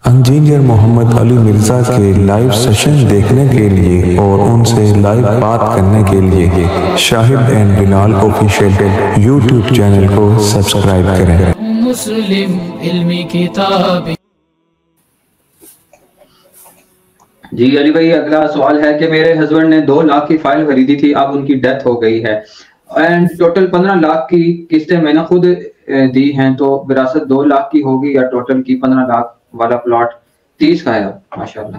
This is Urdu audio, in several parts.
انجینئر محمد علی مرزا کے لائیو سیشن دیکھنے کے لیے اور ان سے لائیو بات کرنے کے لیے Shahid and Bilal official YouTube channel کو سبسکرائب کریں۔ مسلم علمی کتاب۔ جی علی بھائی، اگلا سوال ہے کہ میرے ہسبینڈ نے 2 لاکھ کی فائل خریدی تھی، اب ان کی ڈیتھ ہو گئی ہے اینڈ ٹوٹل 15 لاکھ کی قسطیں میں نے خود دی ہیں، تو وراثت 2 لاکھ کی ہوگی یا ٹوٹل کی 15 لاکھ والا پلاٹ 30 کا ہے؟ ماشاءاللہ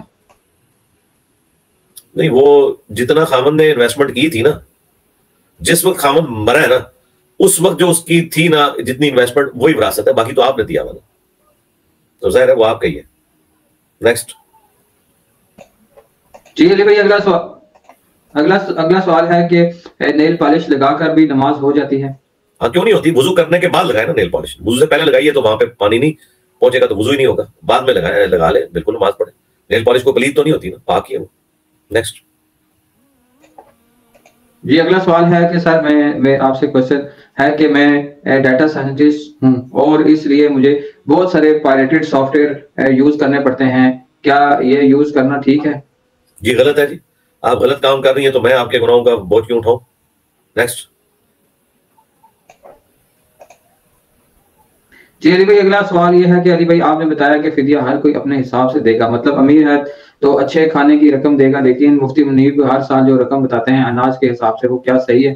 نہیں، وہ جتنا خامن نے انویسٹمنٹ کی تھی نا، جس وقت خامن مرا ہے نا، اس وقت جو اس کی تھی نا جتنی انویسٹمنٹ، وہی وراثت ہے، باقی تو آپ نے دیا ہوا نا، تو ظاہر ہے وہ آپ کا ہی ہے۔ نیکسٹ۔ جی علی بھائی، اگلا سوال ہے کہ نیل پالش لگا کر بھی نماز ہو جاتی ہے؟ ہاں، کیوں نہیں ہوتی؟ وضو کرنے کے بعد لگائے نا نیل پالش، وضو سے پہلے لگائیے تو وہاں پہ پانی نہیں پہنچے گا تو وضو ہی نہیں ہوگا، بعد میں لگا لے، بالکل نماز پڑھے۔ نیل پالش کو پلید تو نہیں ہوتی نا، پاک ہی ہے وہ۔ نیکسٹ۔ جی اگلا سوال ہے کہ سر میں آپ سے کوشچن ہے کہ میں ڈیٹا سائنٹسٹ ہوں اور اس لیے مجھے بہت سارے پائریٹڈ سافٹ ویئر یوز کرنے پڑتے ہیں، کیا یہ یوز کرنا ٹھیک ہے؟ جی غلط ہے جی، آپ غلط کام کر رہی ہیں تو میں آپ کے گناہوں کا بوجھ کیوں اٹھاؤں؟ نیکسٹ۔ جی علی بھائی، اگلا سوال یہ ہے کہ علی بھائی آپ نے بتایا کہ فدیہ ہر کوئی اپنے حساب سے دے گا، مطلب امیر ہے تو اچھے کھانے کی رقم دے گا، لیکن مفتی منیر ہر سال جو رقم بتاتے ہیں اناج کے حساب سے، وہ کیا صحیح ہے؟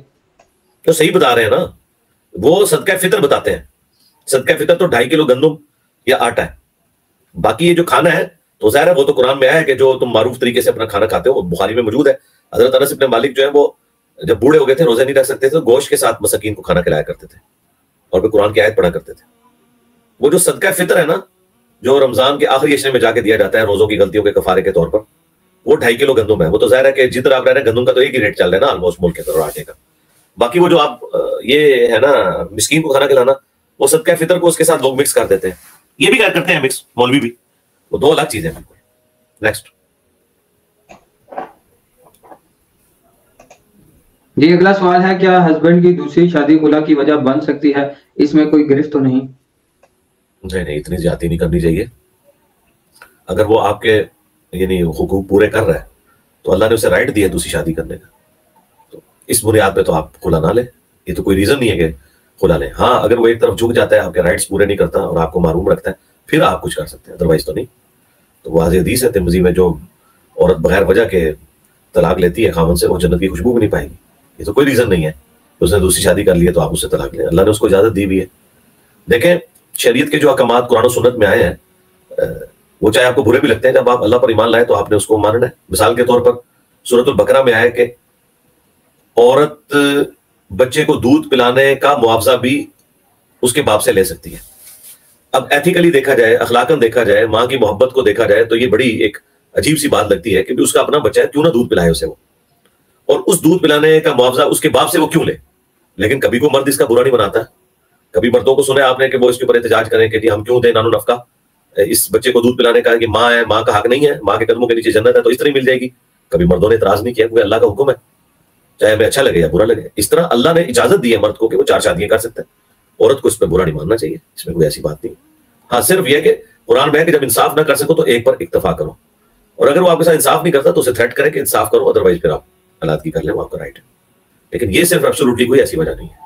تو صحیح بتا رہے ہیں نا، وہ صدقہ فطر بتاتے ہیں۔ صدقہ فطر تو 2.5 کلو گندم یا آٹا ہے، باقی یہ جو کھانا ہے تو ظاہر ہے وہ تو قرآن میں آیا ہے کہ جو تم معروف طریقے سے اپنا کھانا کھاتے ہو، وہ بخاری میں موجود ہے۔ حضرت انس بن مالک جو ہے وہ جب بوڑھے ہو گئے تھے، روزے نہیں رکھ سکتے تھے، تو گوشت کے ساتھ مساکین کو کھانا کھلایا کرتے تھے اور پھر قرآن کی آیت پڑھا کرتے تھے۔ وہ جو صدقہ فطر ہے نا، جو رمضان کے آخری عشرے میں جا کے دیا جاتا ہے روزوں کی غلطیوں کے کفارے کے طور پر، وہ 2.5 کلو گندم ہے۔ وہ تو ظاہر ہے کہ جدھر آپ رہ رہے ہیں گندم کا تو ایک ہی ریٹ چل رہا ہے نا آلموسٹ ملک کے اندر، اور آٹے کا۔ باقی وہ جو آپ یہ ہے نا مسکین کو کھانا کھلانا، وہ صدقہ فطر کو اس کے ساتھ لوگ مکس کر دیتے ہیں، یہ بھی کرتے ہیں مکس، مولوی بھی، وہ 2 الگ چیزیں ہیں بالکل۔ نیکسٹ۔ جی اگلا سوال ہے، کیا ہسبینڈ کی دوسری شادی خلا کی وجہ بن سکتی ہے؟ اس میں کوئی گرفت تو نہیں؟ نہیں، اتنی زیادتی نہیں کرنی چاہیے۔ اگر وہ آپ کے یعنی حقوق پورے کر رہا ہے تو اللہ نے اسے رائٹ دیا ہے دوسری شادی کرنے کا، تو اس بنیاد پہ تو آپ خلا نہ لیں، یہ تو کوئی ریزن نہیں ہے کہ خلا لیں۔ ہاں، اگر وہ ایک طرف جھک جاتا ہے، آپ کے رائٹس پورے نہیں کرتا اور آپ کو محروم رکھتا ہے، پھر آپ کچھ کر سکتے ہیں، ادروائز تو نہیں۔ تو واضح حدیث ہے ترمذی میں، جو عورت بغیر وجہ کے طلاق لیتی ہے خاوند سے، وہ جنت کی خوشبو بھی نہیں پائے گی۔ یہ تو کوئی ریزن نہیں ہے کہ اس نے دوسری شادی کر لی ہے تو آپ اس سے طلاق لیں، اللہ نے اس کو اجازت دی بھی ہے۔ دیکھیں، شریعت کے جو احکامات قرآن و سنت میں آئے ہیں، وہ چاہے آپ کو برے بھی لگتے ہیں، جب آپ اللہ پر ایمان لائے تو آپ نے اس کو ماننا ہے۔ مثال کے طور پر سورۃ البقرہ میں آیا کہ عورت بچے کو دودھ پلانے کا معاوضہ بھی اس کے باپ سے لے سکتی ہے۔ اب ایتھیکلی دیکھا جائے، اخلاقاً دیکھا جائے، ماں کی محبت کو دیکھا جائے تو یہ بڑی ایک عجیب سی بات لگتی ہے کہ اس کا اپنا بچہ ہے، کیوں نہ دودھ پلائے اسے وہ، اور اس دودھ پلانے کا معاوضہ اس کے باپ سے وہ کیوں لے۔ لیکن کبھی کو مرد اس کا برا نہیں بناتا۔ کبھی مردوں کو سنا آپ نے کہ وہ اس کے اوپر احتجاج کریں کہ جی ہم کیوں دیں نانو نفقہ اس بچے کو دودھ پلانے کا، کہ ماں ہے، ماں کا حق نہیں ہے، ماں کے قدموں کے نیچے جنت ہے تو اس طرح مل جائے گی۔ کبھی مردوں نے اعتراض نہیں کیا، کیونکہ اللہ کا حکم ہے، چاہے ہمیں اچھا لگے یا برا لگے۔ اس طرح اللہ نے اجازت دی ہے مرد کو کہ وہ 4 شادیاں کر سکتے ہیں، عورت کو اس پہ برا نہیں ماننا چاہیے، اس میں کوئی ایسی بات نہیں۔ ہاں، صرف یہ کہ قرآن میں ہے کہ جب انصاف نہ کر سکو تو ایک پر اکتفا کرو، اور اگر وہ آپ کے ساتھ انصاف نہیں کرتا تو اسے تھریٹ کرے کہ انصاف کرو، ادروائز پھر آپ علیحدگی کر لیں، وہ آپ کا رائٹ ہے۔ لیکن یہ صرف ایبسولوٹلی کوئی ایسی وجہ نہیں ہے۔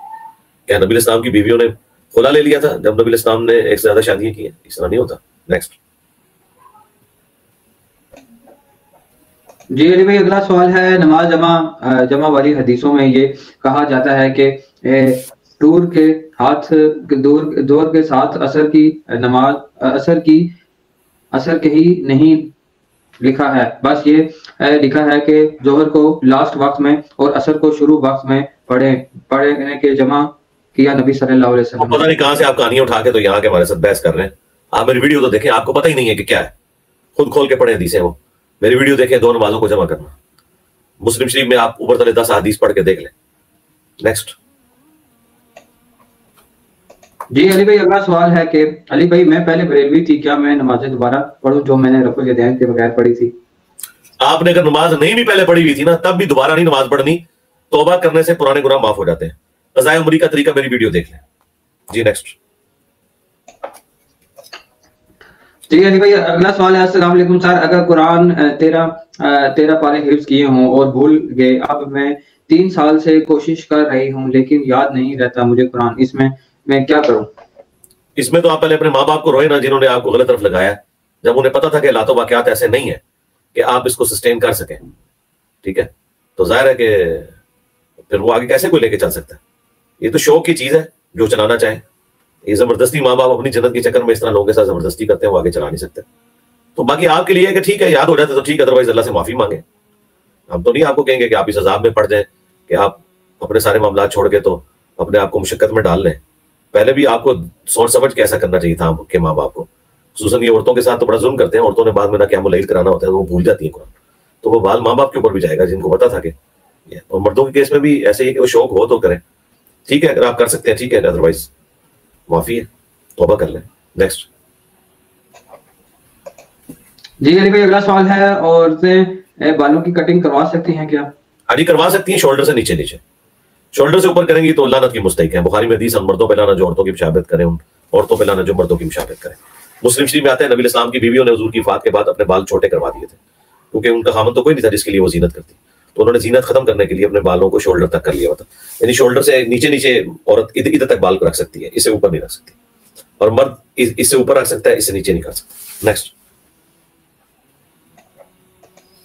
کیا نبی الاسلام کی بیویوں نے خلا لے لیا تھا جب نبی الاسلام نے ایک سے زیادہ شادیاں کی ہیں؟ اس طرح نہیں ہوتا۔ نیکسٹ۔ جی علی بھائی، اگلا سوال ہے، نماز جمع والی حدیثوں میں یہ کہا جاتا ہے کہ دور کے ساتھ عصر کی نماز عصر کے ہی نہیں لکھا ہے، بس یہ لکھا ہے کہ ظہر کو لاسٹ وقت میں اور عصر کو شروع وقت میں پڑھنے کے جمع کیا نبی صلی اللہ علیہ وسلم۔ پتہ نہیں کہاں سے آپ کہانیاں اٹھا کے تو یہاں کے ہمارے ساتھ بحث کر رہے ہیں۔ آپ میری ویڈیو تو دیکھیں، آپ کو پتہ ہی نہیں ہے کہ کیا ہے، خود کھول کے پڑھیں حدیثیں، وہ میری ویڈیو دیکھیں، 2 نمازوں کو جمع کرنا، مسلم شریف میں آپ اوپر تلے 10 حدیث پڑھ کے دیکھ لیں۔ نیکسٹ۔ جی علی بھائی، اگلا سوال ہے کہ علی بھائی میں پہلے بریلوی تھی، کیا میں نمازیں دوبارہ پڑھوں جو میں نے رفع الیدین کے بغیر پڑھی تھی؟ آپ نے اگر نماز نہیں بھی پہلے پڑھی ہوئی تھی نا، تب بھی دوبارہ نہیں نماز پڑھنی، توبہ کرنے سے پرانے گناہ معاف ہو جاتے ہیں۔ قضائے عمری کا طریقہ میری ویڈیو دیکھ لیں۔ جی نیکسٹ۔ جی علی بھائی اگلا سوال ہے، السلام علیکم سر، اگر قرآن 13 پارے حفظ کیے ہوں اور بھول گئے، اب میں 3 سال سے کوشش کر رہی ہوں لیکن یاد نہیں رہتا مجھے قرآن، اس میں کیا کروں؟ اس میں تو آپ پہلے اپنے ماں باپ کو روئے نا، جنہوں نے آپ کو غلط طرف لگایا، جب انہیں پتا تھا کہ لاتو واقعات ایسے نہیں ہیں کہ آپ اس کو سسٹین کر سکیں، ٹھیک ہے، تو ظاہر ہے کہ پھر وہ آگے کیسے کوئی لے کے چل سکتا ہے؟ یہ تو شوق کی چیز ہے، جو چلانا چاہے. یہ زبردستی ماں باپ اپنی جنت کے چکر میں اس طرح لوگوں کے ساتھ زبردستی کرتے ہیں، وہ آگے چلا نہیں سکتے. تو باقی آپ کے لیے ہے کہ ٹھیک ہے یاد ہو جاتا ہے تو ٹھیک ہے، ادروائز اللہ سے معافی مانگے. ہم تو نہیں آپ کو کہیں گے کہ آپ اس عذاب میں پڑ جائیں کہ آپ اپنے سارے معاملات چھوڑ کے تو اپنے آپ کو مشقت میں ڈال لیں. پہلے بھی آپ کو سوچ سمجھ کے ایسا کرنا چاہیے تھا آپ کے ماں باپ کو. خصوصاً یہ عورتوں کے ساتھ تو بڑا ظلم کرتے ہیں، عورتوں نے بعد میں نہ قیام اللیل کرانا ہوتا ہے، وہ بھول جاتی ہیں قرآن، تو وہ بال ماں باپ کے اوپر بھی جائے گا جن کو پتا تھا کہ. اور مردوں کے کیس میں بھی ایسے ہی کہ وہ شوق ہو تو کریں، ٹھیک ہے، اگر آپ کر سکتے ہیں ٹھیک ہے، ادروائز معافی ہے، توبہ کر لیں. نیکسٹ. جی علی بھائی اگلا سوال ہے، عورتیں بالوں کی کٹنگ کروا سکتی ہیں کیا؟ ہاں جی کروا سکتی ہیں، شولڈر سے نیچے نیچے. شولڈر سے اوپر کریں گی تو لعنت کی مستحق ہے. بخاری میں حدیث ہے، مردوں پہ لانا جو عورتوں کی مشابہت کریں، ان عورتوں پہ لانا جو مردوں کی مشابہت کریں. مسلم شریف میں آتا ہے نبی علیہ السلام کی بیویوں نے حضور کی وفات کے بعد اپنے بال چھوٹے کروا دیے تھے، کیونکہ ان کا خامن تو کوئی نہیں تھا جس کے لیے وہ زینت کرتی، تو انہوں نے زینت ختم کرنے کے لیے اپنے بالوں کو شولڈر تک کر لیا ہوتا. یعنی شولڈر سے نیچے نیچے عورت ادھر تک بال کو رکھ سکتی ہے، اس سے اوپر نہیں رکھ سکتی، اور مرد اس سے اوپر رکھ سکتا ہے، اس سے نیچے نہیں کر سکتا. نیکسٹ.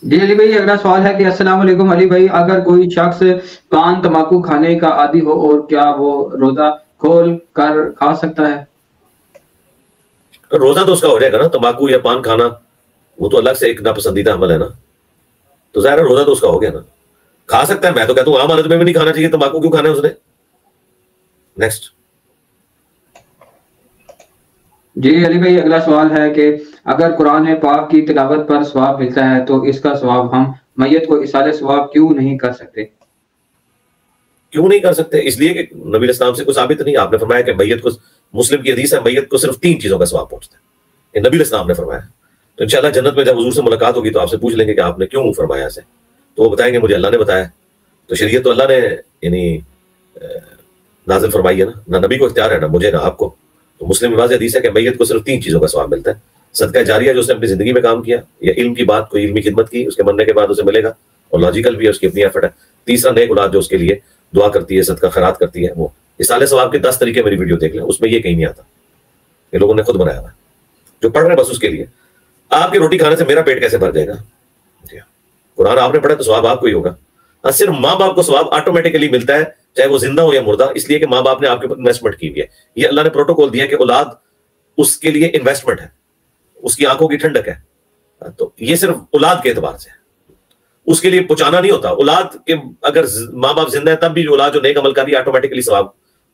جی علی بھائی اگلا سوال ہے کہ السلام علیکم علی بھائی، اگر کوئی شخص پان تمباکو کھانے کا عادی ہو اور کیا وہ روزہ کھول کر کھا سکتا ہے؟ روزہ تو اس کا ہو جائے گا نا. تمباکو یا پان کھانا وہ تو الگ سے ایک ناپسندیدہ عمل ہے نا، تو ظاہر ہے روزہ تو اس کا ہو گیا نا، کھا سکتا ہے. میں تو کہتا ہوں عام حالت میں بھی نہیں کھانا چاہیے، تمباکو کیوں کھانا ہے اس نے. نیکسٹ. جی علی بھائی اگلا سوال ہے کہ اگر قرآن پاک کی تلاوت پر ثواب ملتا ہے تو اس کا ثواب ہم میت کو اصالہ ثواب کیوں نہیں کر سکتے؟ کیوں نہیں کر سکتے؟ اس لیے کہ نبی علیہ السلام سے کوئی ثابت نہیں. آپ نے فرمایا کہ میت کو، مسلم کی حدیث ہے، میت کو صرف 3 چیزوں کا ثواب پہنچتا ہے، یہ نبی علیہ السلام نے فرمایا. تو انشاءاللہ جنت میں جب حضور سے ملاقات ہوگی تو آپ سے پوچھ لیں گے کہ آپ نے کیوں فرمایا ایسے، تو وہ بتائیں گے مجھے اللہ نے بتایا. تو شریعت تو اللہ نے یعنی نازل فرمائی ہے نا، نہ نبی کو اختیار ہے، نہ مجھے نہ آپ کو. تو مسلم میں واضح حدیث ہے کہ میت کو صرف 3 چیزوں کا ثواب ملتا ہے: صدقہ جاریہ جو اس نے اپنی زندگی میں کام کیا، یا علم کی بات، کوئی علمی خدمت کی، اس کے مرنے کے بعد اسے ملے گا، اور لاجیکل بھی ہے، اس کی اپنی ایفرٹ ہے. تیسرا نیک اولاد جو اس کے لیے دعا کرتی ہے، صدقہ خیرات کرتی ہے. وہ اصالہ ثواب کے 10 طریقے میری ویڈیو دیکھ لیں، اس میں یہ کہیں نہیں آتا، یہ لوگوں نے خود بنایا ہوا ہے. جو پڑھ رہے ہیں بس اس کے لیے. آپ کی روٹی کھانے سے میرا پیٹ کیسے بھر جائے گا؟ قرآن آپ نے پڑھا تو ثواب آپ کو ہی ہوگا. صرف ماں باپ کو ثواب آٹومیٹکلی ملتا ہے، چاہے وہ زندہ ہو یا مردہ، اس لیے کہ ماں باپ نے آپ کے اوپر انویسٹمنٹ کی ہوئی ہے. یہ اللہ نے پروٹوکول دیا کہ اولاد اس کے لیے انویسٹمنٹ ہے، اس کی آنکھوں کی ٹھنڈک ہے. تو یہ صرف اولاد کے اعتبار سے ہے، اس کے لیے پہنچانا نہیں ہوتا. اولاد کے اگر ماں باپ زندہ ہے تب بھی اولاد جو نیک عمل کر رہی ہے آٹومیٹکلی ثواب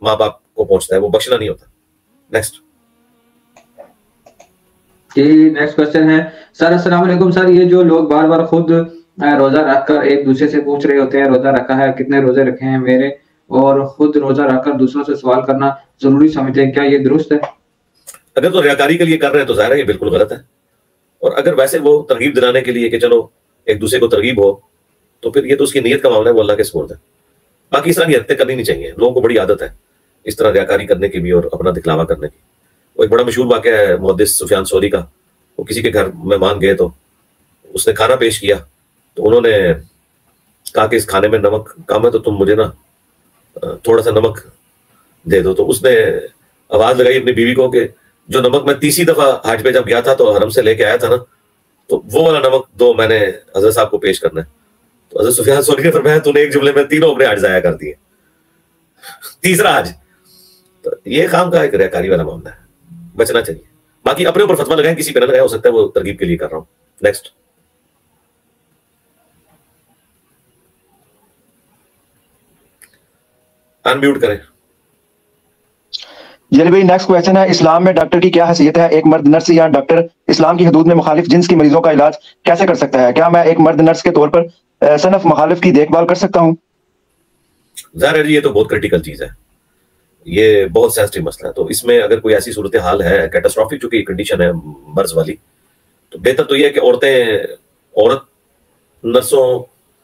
ماں باپ کو پہنچتا ہے، وہ بخشنا نہیں ہوتا. نیکسٹ. جی نیکسٹ کوشچن ہے سر، السلام علیکم سر، یہ جو لوگ بار بار خود روزہ رکھ کر ایک دوسرے سے پوچھ رہے ہوتے ہیں روزہ رکھا ہے، کتنے روزے رکھے ہیں میرے، اور خود روزہ رکھ کر دوسروں سے سوال کرنا ضروری سمجھتے ہیں، کیا یہ درست ہے؟ اگر تو ریاکاری کے لیے کر رہے ہیں تو ظاہر ہے یہ بالکل غلط ہے. اور اگر ویسے وہ ترغیب دلانے کے لیے کہ چلو ایک دوسرے کو ترغیب ہو، تو پھر یہ تو اس کی نیت کا معاملہ ہے، وہ اللہ کے سپرد ہے. باقی اس طرح کی حرکتیں کرنی نہیں چاہیے. لوگوں کو بڑی عادت ہے اس طرح ریاکاری کرنے کی بھی اور اپنا دکھلاوا کرنے کی. وہ ایک بڑا مشہور واقعہ ہے محدث سفیان ثوری کا. وہ کسی کے گھر مہمان گئے تو اس نے کھانا پیش کیا، تو انہوں نے کہا کہ اس کھانے میں نمک کم ہے تو تم مجھے نا تھوڑا سا نمک دے دو. تو اس نے آواز لگائی اپنی بیوی کو کہ جو نمک میں 30 دفعہ حج پہ جب گیا تھا تو حرم سے لے کے آیا تھا نا، تو وہ والا نمک دو، میں نے حضرت صاحب کو پیش کرنا ہے. تو حضرت سفیان ثوری نے فرمایا تو نے ایک جملے میں تینوں اپنے حج ضائع کر دیے، تیسرا حج. تو یہ کام کا ایک ریاکاری والا معاملہ ہے، بچنا چاہیے. باقی اپنے اوپر فتویٰ لگائیں، کسی پہ نہ لگائیں، ہو سکتا ہے وہ ترغیب کے لیے کر رہا ہوں. نیکسٹ. انمیوٹ کریں. جی بھائی نیکسٹ کویسچن ہے، اسلام میں ڈاکٹر کی کیا حیثیت ہے؟ ایک مرد نرس یا ڈاکٹر اسلام کی حدود میں مخالف جنس کی مریضوں کا علاج کیسے کر سکتا ہے؟ کیا میں ایک مرد نرس کے طور پر صنف مخالف کی دیکھ بھال کر سکتا ہوں؟ ظاہر ہے یہ تو بہت کرٹیکل چیز ہے، یہ بہت سینسٹیو مسئلہ ہے. تو اس میں اگر کوئی ایسی صورتحال ہے کیٹاسٹرافک چونکہ کنڈیشن ہے مرض والی، تو بہتر تو یہ ہے کہ عورت نرسوں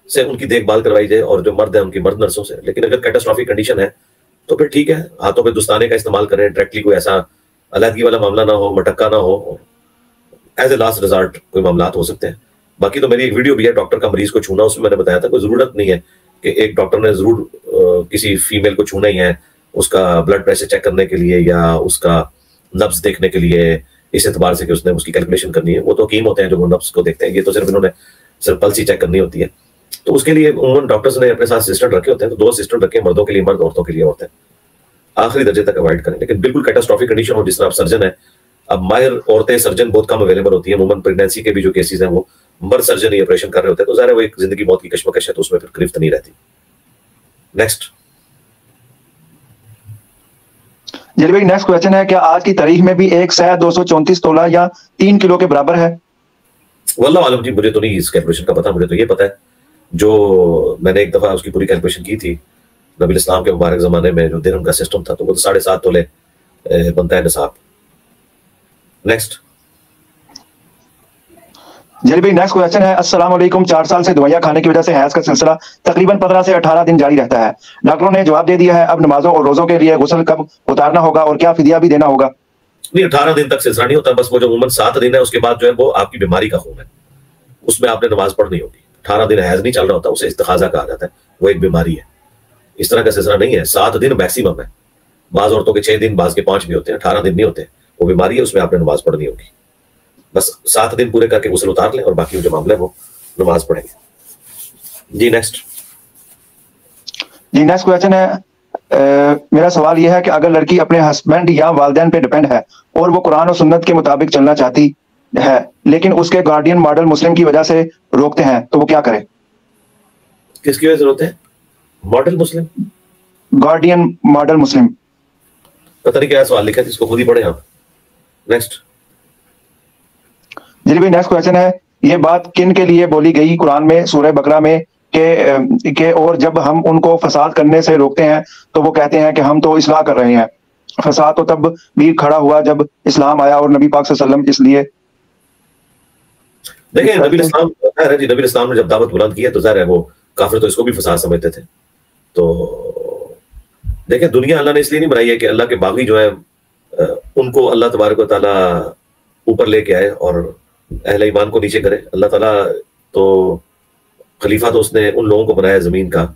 سے ان کی دیکھ بھال کروائی جائے، اور جو مرد ہیں ان کی مرد نرسوں سے. لیکن اگر کیٹاسٹرافک کنڈیشن ہے تو پھر ٹھیک ہے، ہاتھوں پہ دستانے کا استعمال کریں، ڈائریکٹلی کوئی ایسا علیحدگی والا معاملہ نہ ہو، مٹکا نہ ہو، ایز اے لاسٹ ریزارٹ کوئی معاملات ہو سکتے ہیں. باقی تو میری ایک ویڈیو بھی ہے ڈاکٹر کا مریض کو چھونا, اس میں میں نے بتایا تھا کوئی ضرورت نہیں ہے کہ ایک ڈاکٹر نے ضرور کسی فیمیل کو چھونا ہی ہے اس کا بلڈ پریشر چیک کرنے کے لیے یا اس کا نبض دیکھنے کے لیے, اس اعتبار سے کہ اس نے اس کی کیلکولیشن کرنی ہے. وہ تو حکیم ہوتے ہیں جو وہ نبض کو دیکھتے ہیں, یہ تو صرف انہوں نے صرف پلس ہی چیک کرنی ہوتی ہے. تو اس کے لیے عموماً ڈاکٹرز نے اپنے ساتھ اسسٹنٹ رکھے ہوتے ہیں, تو 2 اسسٹنٹ رکھے ہیں, مردوں کے لیے مرد, عورتوں کے لیے عورتیں. آخری درجے تک اوائڈ کریں. لیکن بالکل کیٹاسٹرافک کنڈیشن ہو, جس طرح آپ سرجن ہیں, اب ماہر عورتیں سرجن بہت کم اویلیبل ہوتی ہیں. عموماً پریگنینسی کے بھی جو کیسز ہیں وہ مرد سرجن ہی آپریشن کر رہے ہوتے ہیں, تو ظاہر ہے وہ ایک زندگی موت کی کشمکش ہے, تو اس میں پھر گرفت نہیں رہتی. نیکسٹ جی بھائی, نیکسٹ کویسچن ہے, کیا آج کی تاریخ میں بھی ایک سہ 234 تولہ یا 3 کلو کے برابر ہے؟ واللہ عالم جی, مجھے تو نہیں اس کیلکولیشن کا پتا. مجھے تو یہ پتا ہے جو میں نے ایک دفعہ اس کی پوری کیلکولیشن کی تھی نبی اسلام کے مبارک زمانے میں, جو درہم کا سسٹم تھا, تو وہ 7.5 تولے بنتا ہے نصاب. نیکسٹ جی بھائی, نیکسٹ کویسچن ہے, السلام علیکم, 4 سال سے دوائیاں کھانے کی وجہ سے حیض کا سلسلہ تقریباً 15 سے 18 دن جاری رہتا ہے. ڈاکٹروں نے جواب دے دیا ہے, اب نمازوں اور روزوں کے لیے غسل کب اتارنا ہوگا اور کیا فدیہ بھی دینا ہوگا؟ نہیں, 18 دن تک سلسلہ نہیں ہوتا, بس وہ جو عموماً 7 دن ہے اس کے بعد جو ہے وہ آپ کی بیماری کا خون ہے, اس میں آپ نے نماز پڑھنی ہوگی. 18 دن حیض نہیں چل رہا ہوتا, اسے استحاضہ کہا جاتا ہے, وہ ایک بیماری ہے. اس طرح کا سلسلہ نہیں ہے. 7 دن میکسیمم ہے, بعض عورتوں کے 6 دن, بعض کے 5 بھی ہوتے ہیں, 18 دن نہیں ہوتے. وہ بیماری ہے, اس میں آپ نے نماز پڑھنی ہوگی. بس 7 دن پورے کر کے غسل اتار لیں اور باقی جو معاملہ ہے وہ نماز پڑھیں گے. جی نیکسٹ کویسچن ہے, میرا سوال یہ ہے کہ اگر لڑکی اپنے ہسبینڈ یا والدین پہ ڈیپینڈ ہے اور وہ قرآن و سنت کے مطابق چلنا چاہتی ہے, لیکن اس کے گارڈین ماڈل مسلم کی وجہ سے روکتے ہیں, تو وہ کیا کرے؟ کس کی وجہ سے روکتے ہیں؟ ماڈل مسلم, گارڈین ماڈل مسلم. پتہ نہیں کیا سوال لکھا ہے, جس کو خود ہی پڑھیں آپ. نیکسٹ جی بھائی, نیکسٹ کویسچن ہے, یہ بات کن کے لیے بولی گئی قرآن میں سورہ بقرہ میں کہ اور جب ہم ان کو فساد کرنے سے روکتے ہیں تو وہ کہتے ہیں کہ ہم تو اصلاح کر رہے ہیں. فساد تو تب بھی کھڑا ہوا جب اسلام آیا اور نبی پاک صلی اللہ علیہ وسلم اس لیے دیکھیں نبی اسلام نے جب دعوت بلند کی ہے تو ظاہر ہے وہ کافر تو اس کو بھی فساد سمجھتے تھے. تو دیکھیں دنیا اللہ نے اس لیے نہیں بنائی ہے کہ اللہ کے باغی جو ہے ان کو اللہ تبارک و تعالیٰ اوپر لے کے آئے اور اہل ایمان کو نیچے کرے. اللہ تعالیٰ تو خلیفہ تو اس نے ان لوگوں کو بنایا زمین کا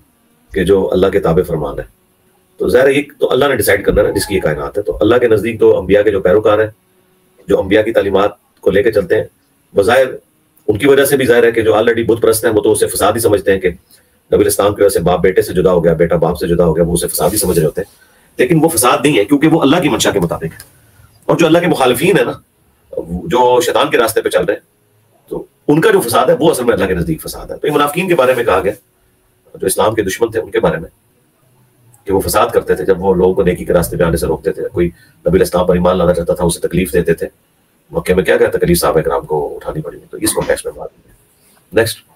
کہ جو اللہ کے تابع فرمان ہے. تو ظاہر ہے تو اللہ نے ڈیسائیڈ کرنا ہے جس کی یہ کائنات ہے. تو اللہ کے نزدیک تو انبیاء کے جو پیروکار ہیں, جو انبیاء کی تعلیمات کو لے کے چلتے ہیں, بظاہر ان کی وجہ سے بھی ظاہر ہے کہ جو آلریڈی بت پرست ہیں وہ تو اسے فساد ہی سمجھتے ہیں کہ نبی اسلام کی وجہ سے باپ بیٹے سے جدا ہو گیا, بیٹا باپ سے جدا ہو گیا, وہ اسے فساد ہی سمجھ رہے ہوتے ہیں. لیکن وہ فساد نہیں ہے کیونکہ وہ اللہ کی منشا کے مطابق ہے. اور جو اللہ کے مخالفین ہیں نا, جو شیطان کے راستے پہ چل رہے ہیں, تو ان کا جو فساد ہے وہ اصل میں اللہ کے نزدیک فساد ہے. تو یہ منافقین کے بارے میں کہا گیا, جو اسلام کے دشمن تھے ان کے بارے میں, کہ وہ فساد کرتے تھے جب وہ لوگوں کو نیکی کے راستے پہ آنے سے روکتے تھے. کوئی نبی اسلام پر ایمان لانا چاہتا تھا اسے تکلیف دیتے تھے. مکے میں کیا کیا تکلیف صحابہ کرام کو اٹھانی پڑی. تو اس کانٹیکسٹ میں بات ہے. نیکسٹ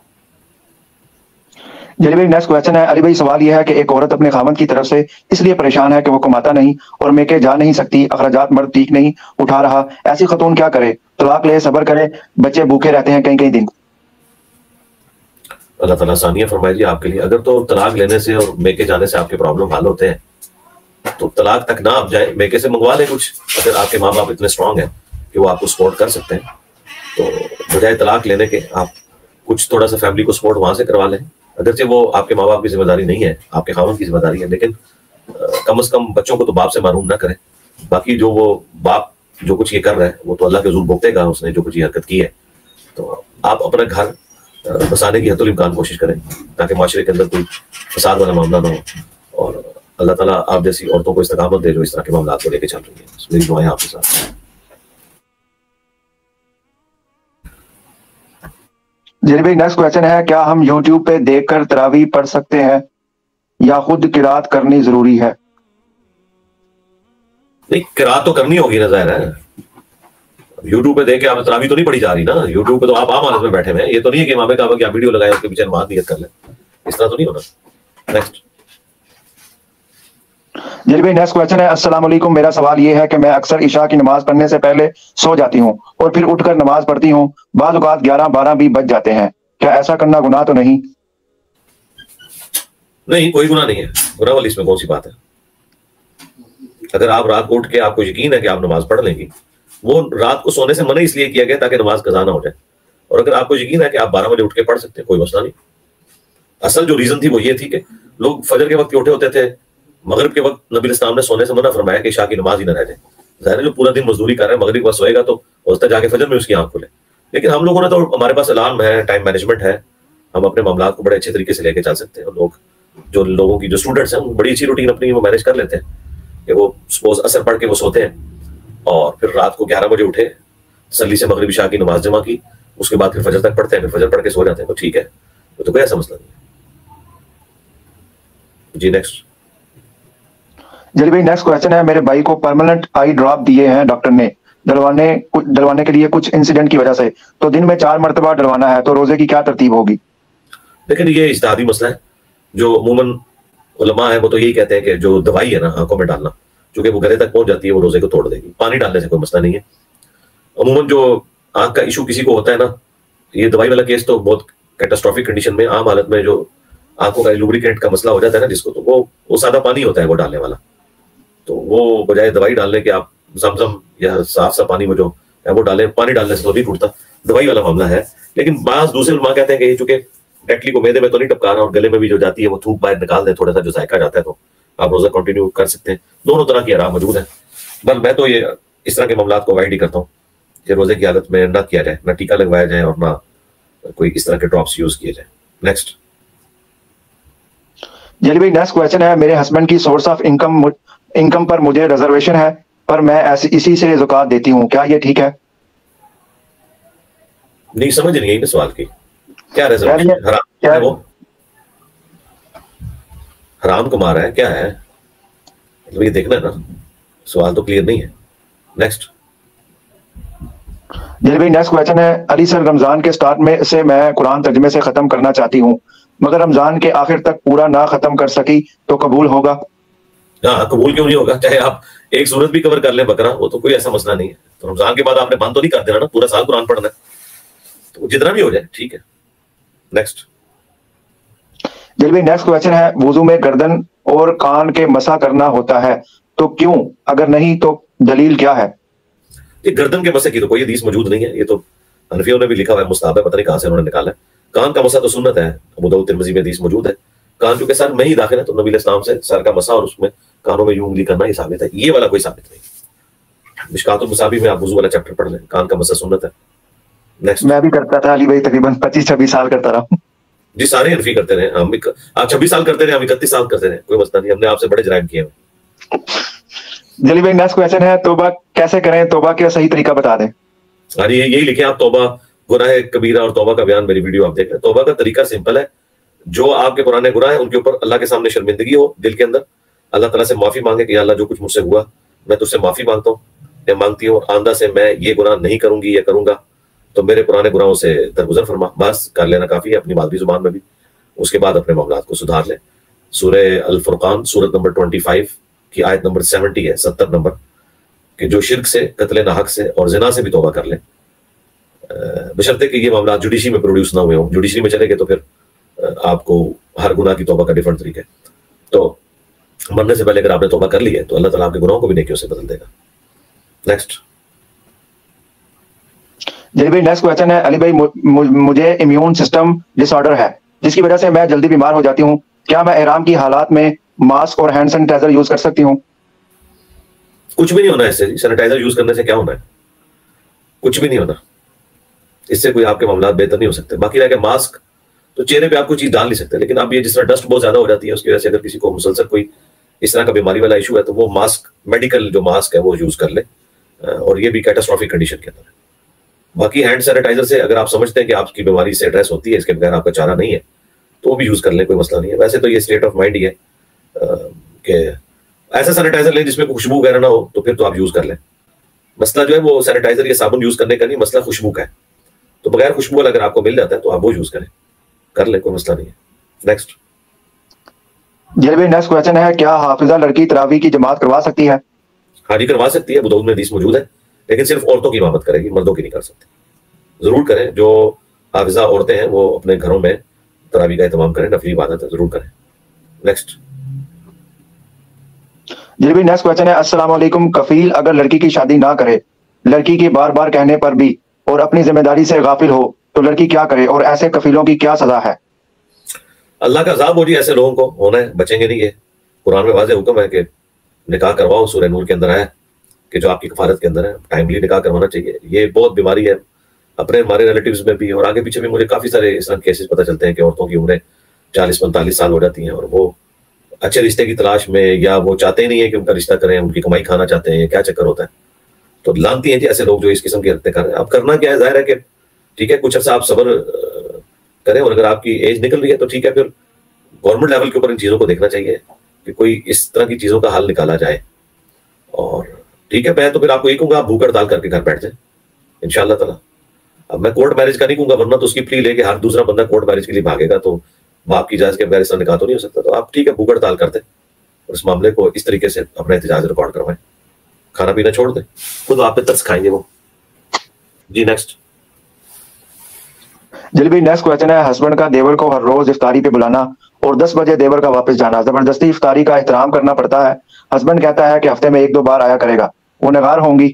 جی بھائی, نیکسٹ کویسچن ہے, علی بھائی سوال یہ ہے کہ ایک عورت اپنے خاوند کی طرف سے اس لیے پریشان ہے کہ وہ کماتا نہیں اور میکے جا نہیں سکتی, اخراجات مرد ٹھیک نہیں اٹھا رہا, ایسی خاتون کیا کرے؟ طلاق لے, صبر کرے, بچے بھوکے رہتے ہیں کئی دن. اللہ تعالیٰ ثانیہ فرمائے جی آپ کے لیے. اگر تو طلاق لینے سے اور میکے جانے سے آپ کے پرابلم حل ہوتے ہیں تو طلاق تک نہ آپ جائیں, میکے سے منگوا لیں کچھ. اگر آپ کے ماں باپ اتنے اسٹرانگ ہیں کہ وہ آپ کو سپورٹ کر سکتے ہیں تو بجائے طلاق لینے کے آپ کچھ تھوڑا سا فیملی کو سپورٹ وہاں سے کروا لیں. اگرچہ وہ آپ کے ماں باپ کی ذمہ داری نہیں ہے, آپ کے خاوند کی ذمہ داری ہے, لیکن کم از کم بچوں کو تو باپ سے محروم نہ کریں. باقی جو وہ باپ جو کچھ یہ کر رہا ہے وہ تو اللہ کے حضور بھگتے گا, اس نے جو کچھ یہ حرکت کی ہے. تو آپ اپنا گھر بسانے کی حد الامکان کوشش کریں تاکہ معاشرے کے اندر کوئی فساد والا معاملہ نہ ہو, اور اللہ تعالیٰ آپ جیسی عورتوں کو استقامت دے جو اس طرح کے معاملات کو لے کے چل رہی ہیں. میری دعائیں آپ کے ساتھ. جی بھائی, نیکسٹ کویسچن ہے, کیا ہم یوٹیوب پہ دیکھ کر تراویح پڑھ سکتے ہیں یا خود قرات کرنی ضروری ہے؟ نہیں, قرات تو کرنی ہوگی نا, ظاہر ہے. یوٹیوب پہ دیکھ کے آپ تراویح تو نہیں پڑھی جا رہی نا. یوٹیوب پہ تو آپ عام حالت میں بیٹھے ہوئے ہیں. یہ تو نہیں ہے کہ امام کعبہ کی آپ ویڈیو لگائے اس کے پیچھے نماز نیت کر لیں, اس طرح تو نہیں ہونا. نیکسٹ جی بھائی, نیکسٹ کویسچن ہے, السلام علیکم, میرا سوال یہ ہے کہ میں اکثر عشاء کی نماز پڑھنے سے پہلے سو جاتی ہوں اور پھر اٹھ کر نماز پڑھتی ہوں. بعض اوقات 11-12 بھی بج جاتے ہیں. کیا ایسا کرنا گناہ تو نہیں؟ نہیں, کوئی گناہ نہیں ہے. گناہ والی اس میں کون سی بات ہے؟ اگر آپ رات کو اٹھ کے آپ کو یقین ہے کہ آپ نماز پڑھ لیں گی وہ رات کو سونے سے منع اس لیے کیا گیا تاکہ نماز قضا نہ ہو جائے. اور اگر آپ کو یقین ہے کہ آپ 12 بجے اٹھ کے پڑھ سکتے ہیں, کوئی مسئلہ نہیں. اصل جو ریزن تھی وہ یہ تھی کہ لوگ فجر کے وقت اٹھے ہوتے تھے, مغرب کے وقت نبی اسلام نے سونے سے منع فرمایا کہ عشاء کی نماز ہی نہ رہ جائے. ظاہر ہے جو پورا دن مزدوری کر رہا ہے مغرب کے وقت سوئے گا تو ہو سکتا ہے جا کے فجر میں اس کی آنکھ کھلے. لیکن ہم لوگوں نے تو, ہمارے پاس الارم ہے, ٹائم مینجمنٹ ہے, ہم اپنے معاملات کو بڑے اچھے طریقے سے لے کے چل سکتے ہیں. اور لوگ جو لوگوں کی جو اسٹوڈنٹس ہیں بڑی اچھی روٹین اپنی وہ مینیج کر لیتے ہیں کہ وہ سپوز اثر پڑھ کے وہ سوتے ہیں اور پھر رات کو 11 بجے اٹھے, تسلی سے مغرب عشاء کی نماز جمع کی, اس کے بعد پھر فجر تک پڑھتے ہیں, پھر فجر پڑھ کے سو جاتے ہیں. تو ٹھیک ہے, وہ تو کوئی ایسا مسئلہ نہیں ہے. جی نیکسٹ. جلی بھائی نیکسٹ کوشچن ہے, میرے بھائی کو پرماننٹ آئی ڈراپ دیے ہیں ڈاکٹر نے ڈلوانے کے لیے کچھ انسیڈنٹ کی وجہ سے, تو دن میں 4 مرتبہ ڈلوانا ہے, تو روزے کی کیا ترتیب ہوگی؟ لیکن یہ اجتہادی مسئلہ ہے. جو عموماً علماء ہے وہ تو یہی کہتے ہیں کہ جو دوائی ہے نا آنکھوں میں ڈالنا, چونکہ وہ گلے تک پہنچ جاتی ہے, وہ روزے کو توڑ دے گی. پانی ڈالنے سے کوئی مسئلہ نہیں ہے. عموماً جو آنکھ کا ایشو کسی کو ہوتا ہے نا, یہ دوائی والا کیس تو بہت کیٹاسٹرافک کنڈیشن میں, عام حالت میں جو آنکھوں کا لوبریکینٹ کا مسئلہ ہو جاتا ہے نا جس کو, تو وہ سادہ پانی ہوتا ہے وہ ڈالنے والا. تو وہ بجائے دوائی ڈالنے کے آپ زمزم یا صاف سا پانی وہ جو ہے وہ ڈالیں. پانی ڈالنے سے تو نہیں ٹوٹتا, دوائی والا معاملہ ہے. لیکن بعض دوسرے علماء کہتے ہیں کہ یہ چونکہ ڈائریکٹلی کو میدے میں تو نہیں ٹپکا رہا اور گلے میں بھی جو جاتی ہے وہ تھوک باہر نکال دیں, تھوڑا سا جو ذائقہ جاتا ہے, تو آپ روزہ کنٹینیو کر سکتے ہیں. دونوں طرح کی آرام موجود ہیں. بل میں تو یہ اس طرح کے معاملات کو اوائڈ ہی کرتا ہوں کہ روزے کی حالت میں نہ کیا جائے, نہ ٹیکا لگوایا جائے اور نہ کوئی اس طرح کے ڈراپس یوز کیے جائیں. نیکسٹ. جلی بھائی نیکسٹ کوشچن ہے, میرے ہسبینڈ کی سورس آف انکم پر مجھے ریزرویشن ہے, پر میں اسی سے زکوٰۃ دیتی ہوں, کیا یہ ٹھیک ہے؟ نہیں سمجھ نہیں گئی سوال کی. کیا ریزرویشن؟ حرام ہے وہ, حرام کما رہا ہے, کیا ہے یہ دیکھنا ہے نا. سوال تو کلیئر نہیں ہے. نیکسٹ. جلی بھائی نیکسٹ کوشچن ہے, علی سر رمضان کے سٹارٹ میں سے میں قرآن ترجمے سے ختم کرنا چاہتی ہوں, مگر رمضان کے آخر تک پورا نہ ختم کر سکی تو قبول ہوگا؟ ہاں قبول کیوں نہیں ہوگا, چاہے آپ ایک سورت بھی کور کر لیں بقرہ, وہ تو کوئی ایسا مسئلہ نہیں ہے. تو رمضان کے بعد آپ نے بند تو نہیں کر دینا نا, پورا سال قرآن پڑھنا ہے, تو جتنا بھی ہو جائے ٹھیک ہے. نیکسٹ. جلی بھائی نیکسٹ کوشچن ہے, وضو میں گردن اور کان کے مسح کرنا ہوتا ہے تو کیوں, اگر نہیں تو دلیل کیا ہے؟ یہ گردن کے مسح کی تو کوئی حدیث موجود نہیں ہے, یہ تو حنفیوں نے بھی لکھا ہوا ہے, مستحب ہے, پتہ نہیں کہاں سے انہوں نے نکالا ہے. کان کا مسح تو سنت ہے, ابو داؤد ترمذی میں حدیث موجود ہے. کان چونکہ سر میں ہی داخل ہے تو نبی علیہ السلام سے سر کا مسح اور اس میں کانوں میں یوں انگلی کرنا ہی ثابت ہے. یہ والا کوئی ثابت نہیں. مشکات المصابیح میں آپ وضو والا چیپٹر پڑھ لیں, کان کا مسح سنت ہے. نیکسٹ. میں بھی کرتا تھا علی بھائی, تقریباً 25-26 سال کرتا رہا. جی سارے حنفی کرتے رہے, ہم آپ 26 سال کرتے رہے, ہم 31 سال کرتے رہے, کوئی مسئلہ نہیں, ہم نے آپ سے بڑے جرائم کیے ہیں. جلی بھائی نیکسٹ کوشچن ہے, توبہ کیسے کریں, توبہ کا صحیح طریقہ بتا دیں. ہاں یہی لکھیں آپ, توبہ گناہ کبیرہ اور توبہ کا بیان, میری ویڈیو آپ دیکھ رہے ہیں. توبہ کا طریقہ سمپل ہے, جو آپ کے پرانے گناہ ہیں ان کے اوپر اللہ کے سامنے شرمندگی ہو دل کے اندر, اللہ تعالیٰ سے معافی مانگے کہ یا اللہ جو کچھ مجھ سے ہوا میں تجھ سے معافی مانگتا ہوں یا مانگتی ہوں, اور آئندہ سے میں یہ گناہ نہیں کروں گی یا کروں گا, تو میرے پرانے گناہوں سے درگزر فرما. بس کر لینا کافی ہے اپنی مادری زبان میں بھی. اس کے بعد اپنے معاملات کو سدھار لیں. سورہ الفرقان سورت نمبر 25 کی آیت نمبر 70 ہے, 70 نمبر, کہ جو شرک سے, قتل ناحق سے اور زنا سے بھی توبہ کر لیں, بشرطے کہ یہ معاملات جوڈیشری میں پروڈیوس نہ ہوئے ہوں. جوڈیشری میں چلے گئے تو پھر آپ کو ہر گناہ کی توبہ کا ڈفرنٹ طریقہ ہے. تو مرنے سے پہلے اگر آپ نے توبہ کر لی ہے تو اللہ تعالیٰ آپ کے گناہوں کو بھی نیکیوں سے بدل دے گا. نیکسٹ. جلی بھائی نیکسٹ کوشچن ہے, علی بھائی مجھے امیون سسٹم ڈس آرڈر ہے جس کی وجہ سے میں جلدی بیمار ہو جاتی ہوں, کیا میں احرام کی حالات میں ماسک اور ہینڈ سینیٹائزر یوز کر سکتی ہوں؟ کچھ بھی نہیں ہونا ہے اس سے, سینیٹائزر یوز کرنے سے کیا ہونا ہے, کچھ بھی نہیں ہونا, اس سے کوئی آپ کے معاملات بہتر نہیں ہو سکتے. باقی رہ کے ماسک تو چہرے پہ آپ کوئی چیز ڈال نہیں سکتے, لیکن اب یہ جس طرح ڈسٹ بہت زیادہ ہو جاتی ہے اس کی وجہ سے اگر کسی کو مسلسل کوئی اس طرح کا بیماری والا ایشو ہے تو وہ ماسک, میڈیکل جو ماسک ہے وہ یوز کر لے, اور یہ بھی کیٹاسٹرافک کنڈیشن کے اندر ہے. باقی ہینڈ سینیٹائزر سے اگر آپ سمجھتے ہیں کہ آپ کی بیماری سے ایڈریس ہوتی ہے, اس کے بغیر آپ کا چارہ نہیں ہے, تو وہ بھی یوز کر لیں, کوئی مسئلہ نہیں ہے. ویسے تو یہ اسٹیٹ آف مائنڈ ہی ہے کہ ایسا سینیٹائزر لیں جس میں کوئی خوشبو وغیرہ نہ ہو, تو پھر تو آپ یوز کر لیں. مسئلہ جو ہے وہ سینیٹائزر یا صابن یوز کرنے کا نہیں, مسئلہ خوشبو کا ہے. تو بغیر خوشبو والا اگر آپ کو مل جاتا ہے تو آپ وہ یوز کریں, کر لیں, کوئی مسئلہ نہیں ہے. نیکسٹ. جلی بھائی نیکسٹ کوشچن ہے, کیا حافظہ لڑکی تراویح کی جماعت کروا سکتی ہے؟ ہاں جی کروا سکتی ہے, ابو داؤد میں حدیث موجود ہے, لیکن صرف عورتوں کی امامت کرے گی, مردوں کی نہیں کر سکتی. ضرور کریں, جو حافظہ عورتیں ہیں وہ اپنے گھروں میں تراویح کا اہتمام کریں, نفلی عبادت ہے, ضرور کریں. نیکسٹ. جی بھائی نیکسٹ کوشچن ہے, السلام علیکم, کفیل اگر لڑکی کی شادی نہ کرے لڑکی کی بار بار کہنے پر بھی اور اپنی ذمہ داری سے غافل ہو تو لڑکی کیا کرے اور ایسے کفیلوں کی کیا سزا ہے؟ اللہ کا عذاب ہو جی ایسے لوگوں کو، ہونا ہے، بچیں گے نہیں. یہ قرآن میں واضح حکم ہے کہ نکاح کرواؤ، سورہ نور کے اندر ہے کہ جو آپ کی کفالت کے اندر ہے ٹائملی نکاح کروانا چاہیے. یہ بہت بیماری ہے اپنے ہمارے ریلیٹیوز میں بھی، اور آگے پیچھے بھی مجھے کافی سارے اس طرح کیسز پتہ چلتے ہیں کہ عورتوں کی عمریں 40-45 سال ہو جاتی ہیں اور وہ اچھے رشتے کی تلاش میں، یا وہ چاہتے ہی نہیں ہے کہ ان کا رشتہ کریں، ان کی کمائی کھانا چاہتے ہیں، یا کیا چکر ہوتا ہے. تو لانتی ہیں جی ایسے لوگ جو اس قسم کی حرکتیں کر رہے ہیں. اب کرنا کیا ہے، ظاہر ہے کہ ٹھیک ہے کچھ عرصہ آپ صبر کریں، اور اگر آپ کی ایج نکل رہی ہے تو ٹھیک ہے، پھر گورنمنٹ لیول کے اوپر ان چیزوں کو دیکھنا چاہیے کہ کوئی اس طرح کی چیزوں کا حل نکالا جائے. اور ٹھیک ہے، میں تو پھر آپ کو یہ کہوں گا آپ بھوک ہڑتال کر کے گھر بیٹھ جائیں انشاءاللہ تعالیٰ. اب میں کورٹ میرج کا نہیں کہوں گا، ورنہ تو اس کی پلی لے کے ہر دوسرا بندہ کورٹ میرج کے لیے بھاگے گا، تو باپ کی اجازت کے بغیر اس طرح نکاح تو نہیں ہو سکتا. تو آپ ٹھیک ہے بھوک ہڑتال کر دیں اور اس معاملے کو اس طریقے سے اپنا احتجاج ریکارڈ کروائیں، کھانا پینا چھوڑ دیں، خود آپ پہ ترس کھائیں گے وہ. جی نیکسٹ. جی بھائی نیکسٹ کوشچن ہے، ہسبینڈ کا دیور کو ہر روز افطاری پہ بلانا اور 10 بجے دیور کا واپس جانا، زبردستی افطاری کا احترام کرنا پڑتا ہے. ہسبینڈ کہتا ہے کہ ہفتے میں 1-2 بار آیا کرے گا، وہ نگار ہوں گی؟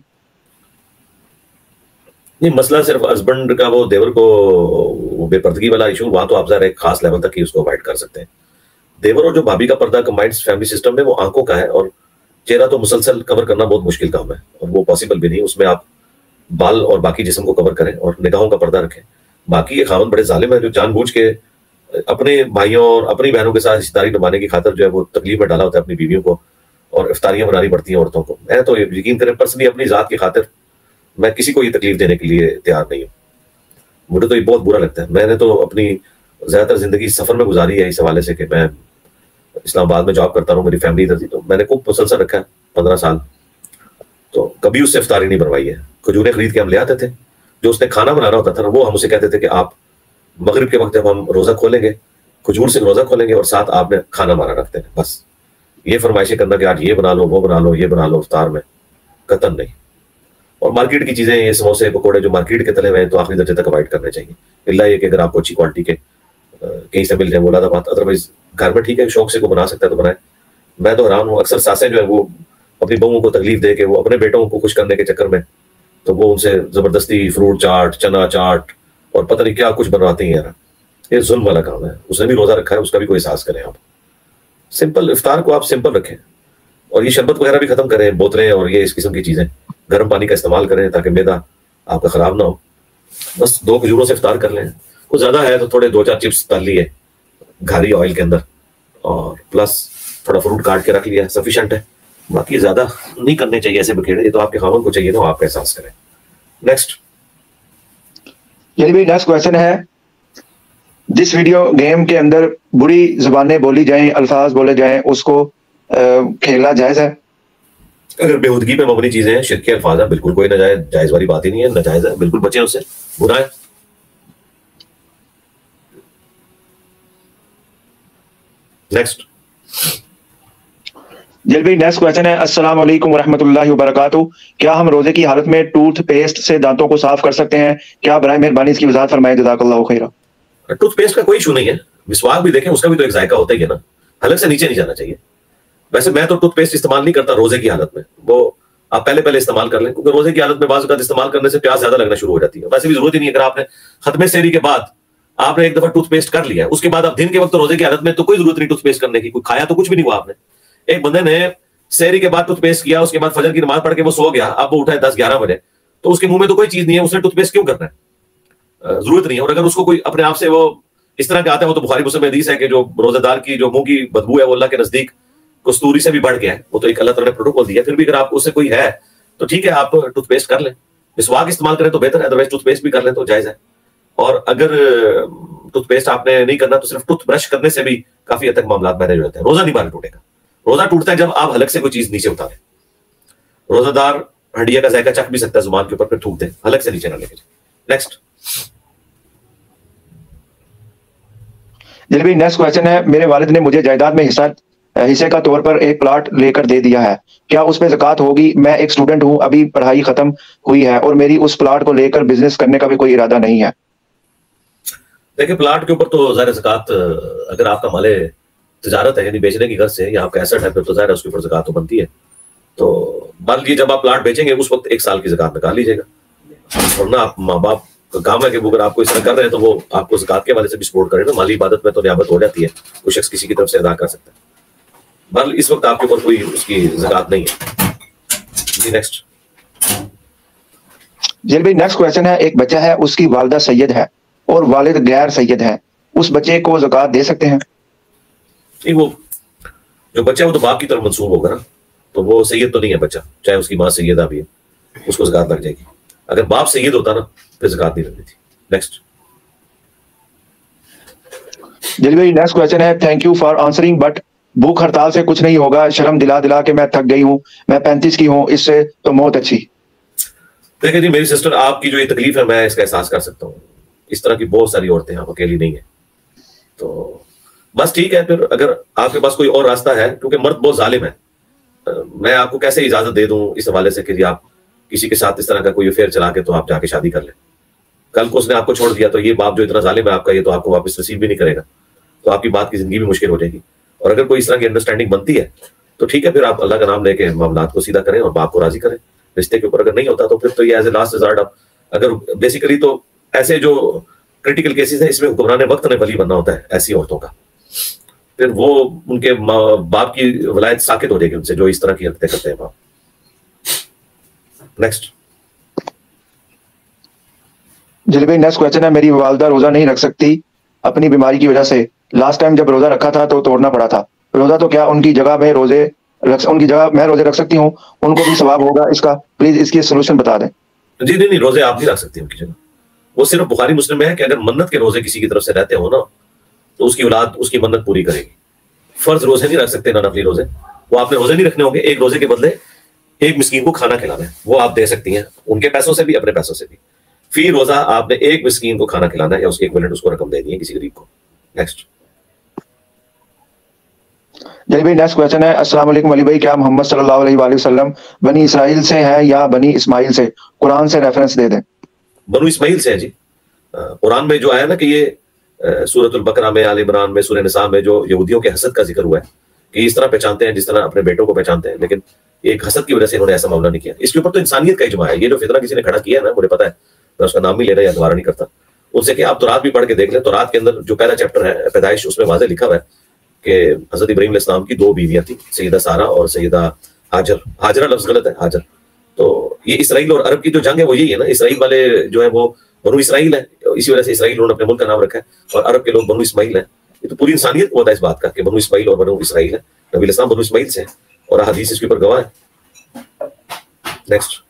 نہیں، مسئلہ صرف ہسبینڈ کا وہ دیور کو بے پردگی والا ایشو، وہاں تو آپ ظاہر ایک خاص لیول تک ہی اس کو اوائڈ کر سکتے ہیں. دیور اور جو بھابھی کا پردہ کمبائنڈ فیملی سسٹم میں وہ آنکھوں کا ہے، اور چہرہ تو مسلسل کور کرنا بہت مشکل کام ہے اور وہ پاسبل بھی نہیں. اس میں آپ بال اور باقی جسم کو کور کریں اور نگاہوں کا پردہ رکھیں. باقی یہ خاوند بڑے ظالم ہے جو جان بوجھ کے اپنے بھائیوں اور اپنی بہنوں کے ساتھ رشتے داری نبھانے کی خاطر جو ہے وہ تکلیف میں ڈالا ہوتا ہے اپنی بیویوں کو، اور افطاریاں بنانی پڑتی ہیں عورتوں کو. میں تو یقین کریں پرسنلی اپنی ذات کی خاطر میں کسی کو یہ تکلیف دینے کے لیے تیار نہیں ہوں. مجھے تو یہ بہت برا لگتا ہے. میں نے تو اپنی زیادہ تر زندگی سفر میں گزاری ہے اس حوالے سے کہ میں اسلام آباد میں جاب کرتا ہوں، میری فیملی ادھر تھی، تو میں نے خوب مسلسل رکھا ہے 15 سال، تو کبھی اس سے افطاری نہیں بنوائی ہے. کھجوریں خرید کے ہم لے آتے تھے، جو اس نے کھانا بنانا ہوتا تھا نا وہ ہم اسے کہتے تھے کہ آپ مغرب کے وقت جب ہم روزہ کھولیں گے کھجور سے روزہ کھولیں گے اور ساتھ آپ نے کھانا ہمارا رکھتے ہیں. بس یہ فرمائشیں کرنا کہ آج یہ بنا لو وہ بنا لو یہ بنا لو افطار میں، قطعاً نہیں. اور مارکیٹ کی چیزیں، یہ سموسے پکوڑے جو مارکیٹ کے تلے ہوئے ہیں تو آخری درجے تک اوائڈ کرنے چاہیے، اللہ یہ کہ اگر آپ کو اچھی کوالٹی کے کہیں سے مل جائیں وہ زیادہ بات. ادروائز گھر میں ٹھیک ہے شوق سے کوئی بنا سکتا ہے تو بنائے. میں تو حیران ہوں اکثر ساسیں جو ہیں وہ اپنی بہوؤں کو تکلیف دے کے وہ اپنے بیٹوں کو خوش کرنے کے چکر میں تو وہ ان سے زبردستی فروٹ چاٹ چنا چاٹ اور پتہ نہیں کیا کچھ بنواتے ہیں. یار یہ ظلم والا کام ہے. اس نے بھی روزہ رکھا ہے، اس کا بھی کوئی احساس کریں. آپ سمپل افطار کو آپ سمپل رکھیں، اور یہ شربت وغیرہ بھی ختم کریں، بوتلیں اور یہ اس قسم کی چیزیں، گرم پانی کا استعمال کریں تاکہ معدہ آپ کا خراب نہ ہو. بس 2 کھجوروں سے افطار کر لیں. کچھ زیادہ ہے تو تھوڑے 2-4 چپس تل لیے گھاری آئل کے اندر، اور پلس تھوڑا فروٹ کاٹ کے رکھ لیا، سفیشینٹ ہے. باقی زیادہ نہیں کرنے چاہیے ایسے بکھیڑے، یہ تو آپ کے خاوند کو چاہیے نا آپ کا احساس کریں. نیکسٹ. یعنی بھی نیکسٹ کوشچن ہے، جس ویڈیو گیم کے اندر بری زبانیں بولی جائیں، الفاظ بولے جائیں، اس کو کھیلنا جائز ہے؟ اگر بےہودگی پہ مبنی چیزیں ہیں، شرک کے الفاظ ہیں، بالکل کوئی ناجائز جائز والی بات ہی نہیں ہے، ناجائز ہے، بالکل بچیں اس سے، برا ہے. نیکسٹ. جی بھائی نیکسٹ کوشچن ہے، السلام علیکم ورحمۃ اللہ وبرکاتہ، کیا ہم روزے کی حالت میں ٹوتھ پیسٹ سے دانتوں کو صاف کر سکتے ہیں؟ کیا برائے مہربانی اس کی وضاحت فرمائیں، جزاک اللہ خیرہ. ٹوتھ پیسٹ کا کوئی ایشو نہیں ہے، مسواک بھی دیکھیں اس کا بھی تو ایک ذائقہ ہوتا ہی ہے نا، حلق سے نیچے نہیں جانا چاہیے. ویسے میں تو ٹوتھ پیسٹ استعمال نہیں کرتا روزے کی حالت میں، وہ آپ پہلے استعمال کر لیں، کیونکہ روزے کی حالت میں بعض اوقات استعمال کرنے سے پیاس زیادہ لگنا شروع ہو جاتی ہے. ویسے بھی ضرورت ہی نہیں ہے، اگر آپ نے ختم سحری کے بعد آپ نے ایک دفعہ ٹوتھ پیسٹ کر لیا ہے، اس کے بعد آپ دن کے وقت روزے کی حالت میں تو کوئی ضرورت نہیں ٹوتھ پیسٹ کرنے کی، کوئی کھایا تو کچھ بھی نہیں ہوا آپ نے. ایک بندے نے سحری کے بعد ٹوتھ پیسٹ کیا، اس کے بعد فجر کی نماز پڑھ کے وہ سو گیا، اب وہ اٹھا ہے 10-11 بجے، تو اس کے منہ میں تو کوئی چیز نہیں ہے، اس نے ٹوتھ پیسٹ کیوں کرنا ہے؟ ضرورت نہیں ہے. اور اگر اس کو کوئی اپنے آپ سے وہ اس طرح کا آتا ہے، وہ تو بخاری مسلم میں حدیث ہے کہ جو روزہ دار کی جو منہ کی بدبو ہے وہ اللہ کے نزدیک کستوری سے بھی بڑھ گیا ہے، وہ تو ایک اللہ تعالیٰ نے پروٹوکول دیا. پھر بھی اگر آپ اس سے کوئی ہے تو ٹھیک ہے، آپ ٹوتھ پیسٹ کر لیں، مسواک استعمال کریں تو بہتر ہے، ادروائز ٹوتھ پیسٹ بھی کر لیں تو جائز ہے. اور اگر ٹوتھ پیسٹ آپ نے نہیں کرنا تو صرف ٹوتھ برش کرنے سے بھی کافی حد تک معاملات مینیج ہوتے ہیں. روزہ نہیں بال ٹوٹے گا. روزہ ٹوٹتا ہے جب آپ حلق سے کوئی چیز نیچے اتاریں. روزہ دار ہڈیا کا ذائقہ چکھ بھی سکتا ہے زبان کے اوپر، پھر تھوک دیں، حلق سے نیچے نہ لے کے. نیکسٹ. جی بھائی نیکسٹ کوشچن ہے، میرے والد نے مجھے جائیداد میں حصے کا طور پر ایک پلاٹ لے کر دے دیا ہے، کیا اس پہ زکوٰۃ ہوگی؟ میں ایک اسٹوڈنٹ ہوں، ابھی پڑھائی ختم ہوئی ہے اور میری اس پلاٹ کو لے کر بزنس کرنے کا بھی کوئی ارادہ نہیں ہے. دیکھیں پلاٹ کے اوپر تو ظاہر زکوٰۃ، اگر آپ کا مال تجارت ہے یعنی بیچنے کی غرض سے یا آپ کا ایسٹ ہے پھر تو ظاہر اس کے اوپر زکوٰۃ تو بنتی ہے. تو بلکہ جب آپ پلاٹ بیچیں گے اس وقت 1 سال کی زکات نکال لیجیے گا. ورنہ آپ ماں باپ کا کام ہے کہ اگر آپ کو اس طرح کر رہے ہیں تو وہ آپ کو زکات کے حوالے سے بھی سپورٹ کرے نا. مالی عبادت میں تو نیابت ہو جاتی ہے, کوئی شخص کسی کی طرف سے ادا کر سکتا ہے. بل اس وقت آپ کے اوپر کوئی اس کی زکات نہیں ہے. جی نیکسٹ. جی بھائی نیکسٹ کویشچن ہے, ایک بچہ ہے, اس کی والدہ سید ہے اور والد غیر سید ہیں, اس بچے کو زکات دے سکتے ہیں؟ نہیں, وہ جو بچہ ہے وہ تو باپ کی طرف منسوب ہوگا نا, تو وہ سید تو نہیں ہے بچہ, چاہے اس کی ماں سیدہ بھی ہے, اس کو زکات لگ جائے گی. اگر باپ سید ہوتا نا پھر زکات نہیں لگنی تھی. نیکسٹ. جی بھائی نیکسٹ کویشچن ہے, thank you for answering but بھوک ہڑتال سے کچھ نہیں ہوگا, شرم دلا دلا کے میں تھک گئی ہوں, میں 35 کی ہوں, اس سے تو موت اچھی. دیکھیں جی میری سسٹر, آپ کی جو یہ تکلیف ہے میں اس کا احساس کر سکتا ہوں. اس طرح کی بہت ساری عورتیں ہیں, آپ اکیلی نہیں ہیں. تو بس ٹھیک ہے, پھر اگر آپ کے پاس کوئی اور راستہ ہے, کیونکہ مرد بہت ظالم ہے, میں آپ کو کیسے اجازت دے دوں اس حوالے سے کہ آپ کسی کے ساتھ اس طرح کا کوئی افیئر چلا کے تو آپ جا کے شادی کر لیں. کل کو اس نے آپ کو چھوڑ دیا تو یہ باپ جو اتنا ظالم ہے آپ کا, یہ تو آپ کو واپس نصیب بھی نہیں کرے گا, تو آپ کی بات کی زندگی بھی مشکل ہو جائے گی. اور اگر کوئی اس طرح کی انڈرسٹینڈنگ بنتی ہے تو ٹھیک ہے, پھر آپ اللہ کا نام لے کے معاملات کو سیدھا کریں اور باپ کو راضی کریں. رشتے کے اوپر اگر نہیں ہوتا تو پھر تو یہ ایز اے لاسٹ ریزارٹ آپ, اگر بیسیکلی تو ایسے جو کرٹیکل کیسز ہیں اس میں حکمران وقت نے ولی بننا ہوتا ہے ایسی عورتوں کا, پھر وہ ان کے باپ کی ولایت ساکت ہو جائے گی ان سے جو اس طرح کی حرکتیں کرتے ہیں باپ. نیکسٹ. جی بھائی نیکسٹ کویشچن ہے, میری والدہ روزہ نہیں رکھ سکتی اپنی بیماری کی وجہ سے, لاسٹ ٹائم جب روزہ رکھا تھا تو توڑنا پڑا تھا روزہ, تو کیا ان کی جگہ میں روزے رکھ سکتی ہوں, ان کو بھی ثواب ہوگا اس کا, پلیز اس کی سولوشن بتا دیں. جی نہیں, روزے آپ نہیں رکھ سکتے ان کی جگہ. وہ صرف بخاری مسلم میں ہے کہ اگر منت کے روزے کسی کی طرف سے رہتے ہو نا تو اس کی اولاد اس کی منت پوری کرے گی. فرض روزے نہیں رکھ سکتے, نہ نفلی روزے. وہ آپ نے روزے نہیں رکھنے ہوں گے, ایک روزے کے بدلے ایک مسکین کو کھانا کھلانا ہے, وہ آپ دے سکتی ہیں ان کے پیسوں سے بھی اپنے پیسوں سے بھی. فی روزہ آپ نے ایک مسکین کو کھانا کھلانا ہے یا اس کے ایکویلنٹ اس کو رقم دینی ہے کسی غریب کو. نیکسٹ. جی بھائی نیکسٹ کویشچن ہے, السلام علیکم علی بھائی, کیا محمد صلی اللہ علیہ وآلہ وسلم بنی اسرائیل سے ہیں یا بنی اسماعیل سے؟ قرآن سے ریفرنس دے دیں. بنو اسماعیل سے ہے جی. قرآن میں جو آیا نا کہ یہ سورۃ البقرہ میں, آل عمران میں, سورہ نساء میں جو یہودیوں کے حسد کا ذکر ہوا ہے کہ اس طرح پہچانتے ہیں جس طرح اپنے بیٹوں کو پہچانتے ہیں, لیکن ایک حسد کی وجہ سے انہوں نے ایسا معاملہ نہیں کیا. اس کے اوپر تو انسانیت کا اجماع ہے. یہ جو فتنہ کسی نے کھڑا کیا ہے نا, مجھے پتا ہے, میں اس کا نام بھی لے رہا یا دوبارہ نہیں کرتا, ان سے کہ آپ تورات بھی پڑھ کے دیکھ لیں. تورات کے اندر جو پہلا چیپٹر ہے پیدائش, اس میں واضح لکھا ہوا ہے کہ حضرت ابراہیم علیہ السلام کی 2 بیویاں تھیں, سیدہ سارہ اور سیدہ ہاجر. ہاجرہ لفظ غلط ہے, ہاجر. تو یہ اسرائیل اور عرب کی جو جنگ ہے وہ یہی ہے نا, اسرائیل والے جو ہے وہ بنو اسرائیل ہے, اسی وجہ سے اسرائیل انہوں نے اپنے ملک کا نام رکھا ہے, اور عرب کے لوگ بنو اسماعیل ہیں. یہ تو پوری انسانیت کو ہوتا ہے اس بات کا کہ بنو اسماعیل اور بنو اسرائیل ہے. نبی علیہ السلام بنو اسماعیل سے ہیں اور حدیث اس کے اوپر گواہ ہے. نیکسٹ.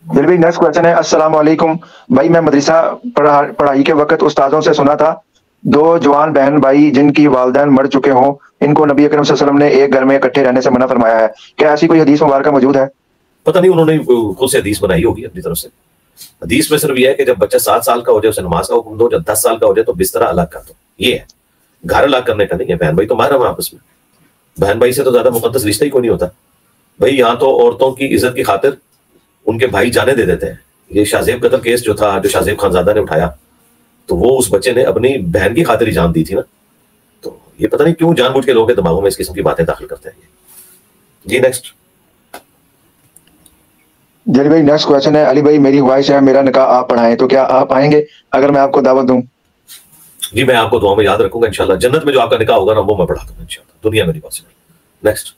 بھائی نیکسٹ کویشچن ہے, السلام علیکم بھائی, میں مدرسہ پڑھائی کے وقت استادوں سے سنا تھا 2 جوان بہن بھائی جن کی والدین مر چکے ہوں, ان کو نبی اکرم صلی اللہ علیہ وسلم نے ایک گھر میں اکٹھے رہنے سے منع فرمایا ہے. کیا ایسی کوئی حدیث مبارکہ موجود ہے؟ پتہ نہیں, انہوں نے خود سے حدیث بنائی ہوگی اپنی طرف سے. حدیث میں صرف یہ ہے کہ جب بچہ 7 سال کا ہو جائے اسے نماز کا حکم دو, جب 10 سال کا ہو جائے تو بستر الگ کر دو. یہ ہے, گھر الگ کرنے کا نہیں ہے. بہن بھائی تو محرم ہے آپس میں, بہن بھائی سے تو زیادہ مقدس رشتہ ہی کوئی نہیں ہوتا بھائی. یہاں تو عورتوں کی عزت کی خاطر ان کے بھائی جانے دے دیتے ہیں. یہ شاہ زیب قتل کیس جو تھا, جو شاہ زیب خانزادہ نے اٹھایا, تو وہ اس بچے نے اپنی بہن کی خاطر ہی جان دی تھی نا. تو یہ پتہ نہیں کیوں جان بوجھ کے لوگوں کے دماغوں میں اس قسم کی باتیں داخل کرتے ہیں. جی نیکسٹ. جی بھائی نیکسٹ کویشچن ہے, علی بھائی میری خواہش ہے میرا نکاح آپ پڑھائیں, تو کیا آپ آئیں گے اگر میں آپ کو دعوت دوں؟ جی میں آپ کو دعا میں یاد رکھوں گا انشاءاللہ. جنت میں جو آپ کا نکاح ہوگا نا وہ میں پڑھا دوں گا انشاءاللہ, دنیا میں نہیں پاسبل. نیکسٹ.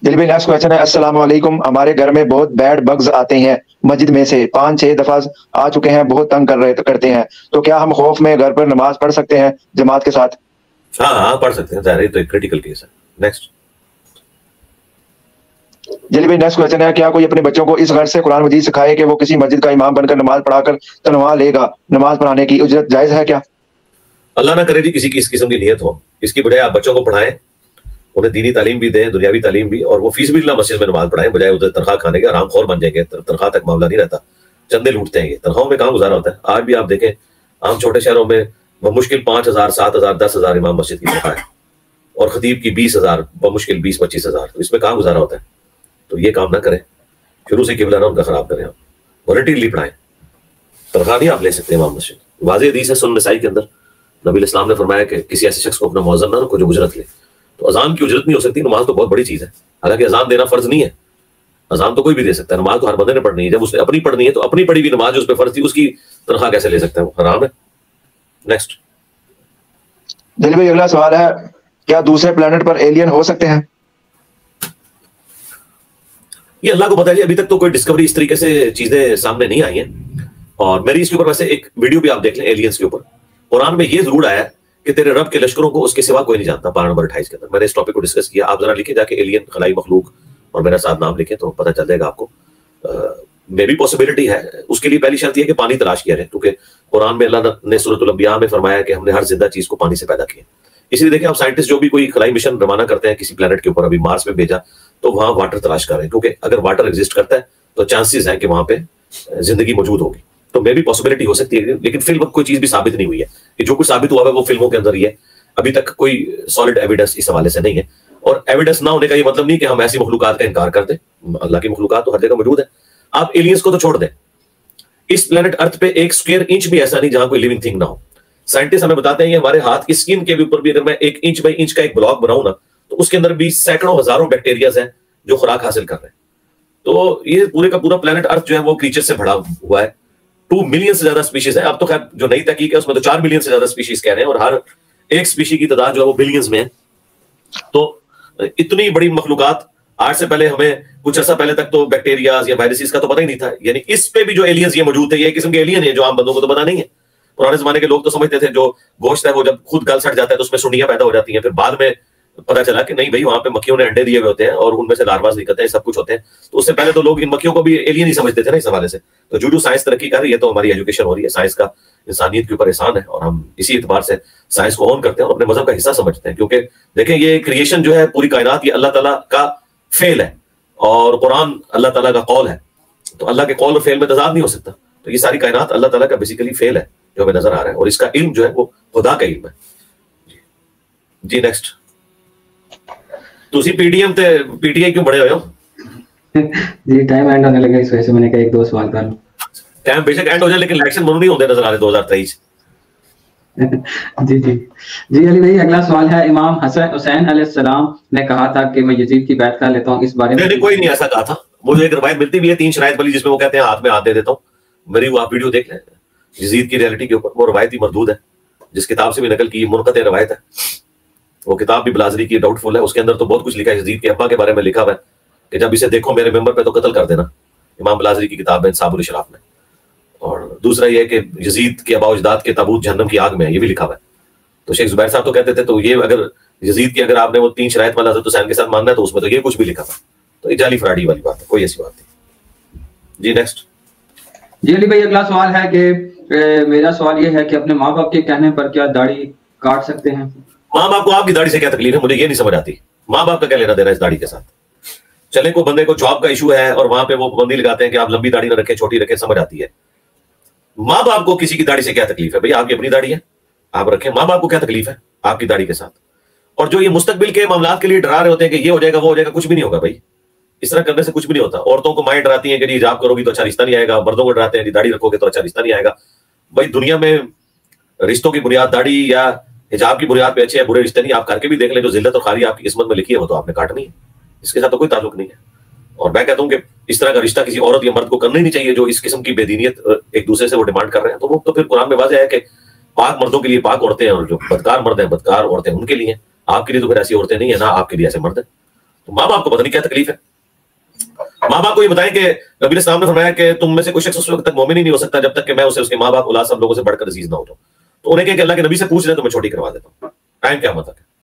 جی بھائی نیکسٹ کویشچن ہے, السلام علیکم, ہمارے گھر میں بہت بیڈ بگز آتے ہیں مسجد میں سے, 5-6 دفعہ آ چکے ہیں, بہت تنگ کرتے ہیں, تو کیا ہم خوف میں گھر پر نماز پڑھ سکتے ہیں جماعت کے ساتھ؟ ہاں پڑھ سکتے ہیں, ظاہر ہے تو ایک کریٹیکل کیس ہے. نیکسٹ. جی بھائی نیکسٹ کویشچن ہے, کیا کوئی اپنے بچوں کو اس غرض سے قرآن مجید سکھائے کہ وہ کسی مسجد کا امام بن کر نماز پڑھا کر تنخواہ لے گا, نماز پڑھانے کی اجرت جائز ہے کیا؟ اللہ نہ کرے جی کسی کی اس قسم کی نیت ہو. اس کی بجائے آپ بچوں کو پڑھائیں, انہیں دینی تعلیم بھی دیں, دنیاوی تعلیم بھی, اور وہ فیس بھی اللہ مسجد میں نماز پڑھائیں, بجائے ادھر تنخواہ کھانے کے. آرام خور بن جائیں گے, تنخواہ تک معاملہ نہیں رہتا, چندے لوٹتے ہیں. یہ تنخواہوں میں کہاں گزارا ہوتا ہے. آج بھی آپ دیکھیں عام چھوٹے شہروں میں بمشکل 5,000 7,000 10,000 امام مسجد کی تنخواہ ہے, اور خطیب کی 20,000 بمشکل 20-25,000. تو اس میں کہاں گزارا ہوتا ہے. تو یہ کام نہ کریں, شروع سے قبلہ نہ ان کا خراب کریں, آپ والنٹیرلی پڑھائیں. تنخواہ نہیں آپ لے سکتے امام مسجد. واضح حدیث ہے سنن نسائی کے اندر, نبی الاسلام نے فرمایا کہ کسی ایسے شخص کو اپنا مؤذن نہ رکھو جو اجرت لے. تو اذان کی اجرت نہیں ہو سکتی. نماز تو بہت بڑی چیز ہے, حالانکہ اذان دینا فرض نہیں ہے. اذان تو کوئی بھی دے سکتا ہے, نماز تو ہر بندے نے پڑھنی ہے. جب اس نے اپنی پڑھنی ہے تو اپنی پڑھی ہوئی نماز جو اس پہ فرض تھی اس کی تنخواہ کیسے لے سکتا ہے, وہ حرام ہے. نیکسٹ. دل بھائی اگلا سوال ہے, کیا دوسرے پلانٹ پر ایلین ہو سکتے ہیں؟ یہ اللہ کو پتا ہے, ابھی تک تو کوئی ڈسکوری اس طریقے سے چیزیں سامنے نہیں آئی ہیں. اور میری اس کے اوپر ویسے ایک ویڈیو بھی آپ دیکھ لیں ایلینز کے اوپر. قرآن میں یہ ضرور آیا ہے کہ تیرے رب کے لشکروں کو اس کے سوا کوئی نہیں جانتا, پارہ نمبر 28 کے اندر. میں نے اس ٹاپک کو ڈسکس کیا, آپ ذرا لکھیں جا کے ایلین خلائی مخلوق اور میرا ساتھ نام لکھیں تو پتہ چل جائے گا آپ کو. میں بھی پاسبلٹی ہے. اس کے لیے پہلی شرط یہ ہے کہ پانی تلاش کیا جائے, کیونکہ قرآن میں اللہ نے سورۃ الانبیاء میں فرمایا کہ ہم نے ہر زندہ چیز کو پانی سے پیدا کیا. اسی لیے دیکھیں آپ سائنٹسٹ جو بھی کوئی خلائی مشن روانہ کرتے ہیں کسی پلانٹ کے اوپر, ابھی مارس میں بھیجا تو وہاں واٹر تلاش کر رہے ہیں, کیونکہ اگر واٹر ایگزسٹ کرتا ہے تو چانسز ہیں کہ وہاں پہ زندگی موجود ہوگی. تو میں بھی پاسبلٹی ہو سکتی ہے, لیکن فی الوقت کوئی چیز بھی ثابت نہیں ہوئی ہے. کہ جو کچھ ثابت ہوا ہے وہ فلموں کے اندر ہی ہے, ابھی تک کوئی سالڈ ایویڈنس اس حوالے سے نہیں ہے. اور ایویڈنس نہ ہونے کا یہ مطلب نہیں کہ ہم ایسی مخلوقات کا انکار کر دیں. اللہ کی مخلوقات تو ہر جگہ موجود ہے. آپ ایلینز کو تو چھوڑ دیں, اس پلانٹ ارتھ پہ 1 اسکوائر انچ بھی ایسا نہیں جہاں کوئی لیونگ تھنگ نہ ہو. سائنٹسٹ ہمیں بتاتے ہیں یہ ہمارے ہاتھ کی اسکن کے اوپر بھی اگر میں 1 انچ بائی انچ کا ایک بلاک بناؤں نا تو اس کے اندر بھی سینکڑوں ہزاروں بیکٹیریاز ہیں جو خوراک حاصل کر رہے ہیں. تو یہ پورے کا پورا پلانٹ ارتھ جو ہے وہ کریچر سے بھرا ہوا ہے. 2 ملین سے زیادہ اسپیشیز ہیں. اب تو خیر جو نئی تحقیق ہے اس میں تو 4 ملین سے زیادہ اسپیشیز کہہ رہے ہیں, اور ہر ایک اسپیشی کی تعداد جو ہے وہ بلینز میں ہے. تو اتنی بڑی مخلوقات, آج سے پہلے ہمیں کچھ عرصہ پہلے تک تو بیکٹیریاز یا وائرسز کا تو پتہ ہی نہیں تھا. یعنی اس پہ بھی جو ایلینز یہ موجود تھے, یہ قسم کے ایلین ہیں جو عام بندوں کو تو پتہ نہیں ہے. پرانے زمانے کے لوگ تو سمجھتے تھے جو گوشت ہے وہ جب خود گل سڑ جاتا ہے تو اس میں سنڈیاں پیدا ہو جاتی ہیں. پھر بعد میں پتا چلا کہ نہیں بھائی, وہاں پہ مکھیوں نے انڈے دیے ہوئے ہوتے ہیں اور ان میں سے لارواز نکلتے ہیں, سب کچھ ہوتے ہیں. تو اس سے پہلے تو لوگ ان مکھیوں کو بھی ایلین ہی سمجھتے تھے نا اس حوالے سے. تو جو سائنس ترقی کر رہی ہے تو ہماری ایجوکیشن ہو رہی ہے, سائنس کا انسانیت کے اوپر احسان ہے, اور ہم اسی اعتبار سے سائنس کو اون کرتے ہیں اور اپنے مذہب کا حصہ سمجھتے ہیں. کیونکہ دیکھیں یہ کریشن جو ہے پوری کائنات یہ اللہ تعالیٰ کا فعل ہے, اور قرآن اللہ تعالیٰ کا قول ہے. تو اللہ کے قول اور فعل میں تضاد نہیں ہو سکتا. تو یہ ساری کائنات اللہ تعالیٰ کا بیسیکلی فعل ہے جو ہمیں نظر آ رہا ہے, اور اس کا علم جو ہے وہ خدا کا علم ہے. جی نیکسٹ. تسی پی ڈی ایم تے پی ٹی آئی کیوں بڑے ہوئے ہو؟ جی ٹائم اینڈ ہونے لگا, اس وجہ سے میں نے کہا 1-2 سوال کر لوں. ٹائم بے شک اینڈ ہو جائے لیکن الیکشن منو نہیں ہوتے نظر آ رہے 2023. جی جی جی علی بھائی اگلا سوال ہے, امام حسین علیہ السلام نے کہا تھا کہ میں یزید کی بیعت کر لیتا ہوں, اس بارے میں؟ نہیں, کوئی نہیں ایسا کہا تھا. مجھے ایک روایت ملتی بھی ہے 3 شرائط والی, جس میں وہ کہتے ہیں ہاتھ میں ہاتھ دے دیتا ہوں. میری وہ آپ ویڈیو دیکھ لیں یزید کی ریئلٹی کے اوپر, وہ روایت ہی مردود ہے. جس کتاب سے بھی نقل کی منقطع روایت ہے, وہ کتاب بھی بلازری کی ڈاؤٹ فل ہے. اس کے اندر تو بہت کچھ لکھا ہے. یزید کے ابا کے بارے میں لکھا ہوا ہے کہ جب اسے دیکھو میرے ممبر پہ تو قتل کر دینا. امام بلازری کی کتاب ہے انصاب الاشراف میں. اور دوسرا یہ کہ یزید کے آباء و اجداد کے تابوت جہنم کی آگ میں ہے, یہ بھی لکھا ہوا ہے. تو شیخ زبیر صاحب تو کہتے تھے تو یہ اگر یزید کی اگر آپ نے وہ 3 شرائط والا حضرت حسین کے ساتھ ماننا ہے تو اس میں تو یہ کچھ بھی لکھا تھا. تو یہ جعلی فراڈی والی بات ہے, کوئی ایسی بات نہیں. جی نیکسٹ. جی علی بھائی اگلا سوال ہے کہ میرا سوال یہ ہے کہ اپنے ماں باپ کے کہنے پر کیا داڑھی کاٹ سکتے ہیں؟ ماں باپ کو آپ کی داڑھی سے کیا تکلیف ہے, مجھے یہ نہیں سمجھ آتی. ماں باپ کا کیا لینا دینا اس داڑھی کے ساتھ؟ چلے کوئی بندے کو جاب کا ایشو ہے اور وہاں پہ وہ پابندی لگاتے ہیں کہ آپ لمبی داڑھی نہ رکھیں, چھوٹی رکھیں, سمجھ آتی ہے. ماں باپ کو کسی کی داڑھی سے کیا تکلیف ہے؟ بھائی آپ کی اپنی داڑھی ہے, آپ رکھیں. ماں باپ کو کیا تکلیف ہے آپ کی داڑھی کے ساتھ؟ اور جو یہ مستقبل کے معاملات کے لیے ڈرا رہے ہوتے ہیں کہ یہ ہو جائے گا وہ ہو جائے گا, کچھ بھی نہیں ہوگا بھائی. اس طرح کرنے سے کچھ بھی نہیں ہوتا. عورتوں کو مائیں ڈراتی ہیں کہ جی حجاب کرو گی تو اچھا رشتہ نہیں آئے گا, مردوں کو ڈراتے ہیں کہ داڑھی رکھو گے تو اچھا رشتہ نہیں آئے گا. بھائی دنیا میں رشتوں کی بنیاد داڑھی یا حجاب کی بنیاد پہ اچھے برے رشتے نہیں. آپ کر کے بھی دیکھ لیں, جو ذلت اور خاری آپ کی قسمت میں لکھی ہے وہ تو آپ نے کاٹنی ہے, اس کے ساتھ تو کوئی تعلق نہیں ہے. اور میں کہتا ہوں کہ اس طرح کا رشتہ کسی عورت یا مرد کو کرنا ہی نہیں چاہیے جو اس قسم کی بے دینیت ایک دوسرے سے وہ ڈیمانڈ کر رہے ہیں. تو وہ تو پھر قرآن میں واضح ہے کہ پاک مردوں کے لیے پاک عورتیں ہیں, اور جو بدکار مرد ہیں بدکار عورتیں ان کے لیے ہیں. آپ کے لیے تو پھر ایسی عورتیں نہیں ہیں, نہ آپ کے لیے ایسے مرد ہیں. تو ماں باپ کو پتہ نہیں کیا تکلیف ہے. ماں باپ کو یہ بتائیں کہ نبی علیہ السلام نے فرمایا کہ تم میں سے کوئی شخص اس وقت تک مومن ہی نہیں ہو سکتا جب تک کہ میں اسے اس کے ماں باپ اولاد سب لوگوں سے بڑھ کر عزیز نہ ہو. تو انہیں کہ اللہ کے نبی سے پوچھ لیں تو میں چھوٹی کروا دیتا ہوں. ٹائم کیا مطلب ہے.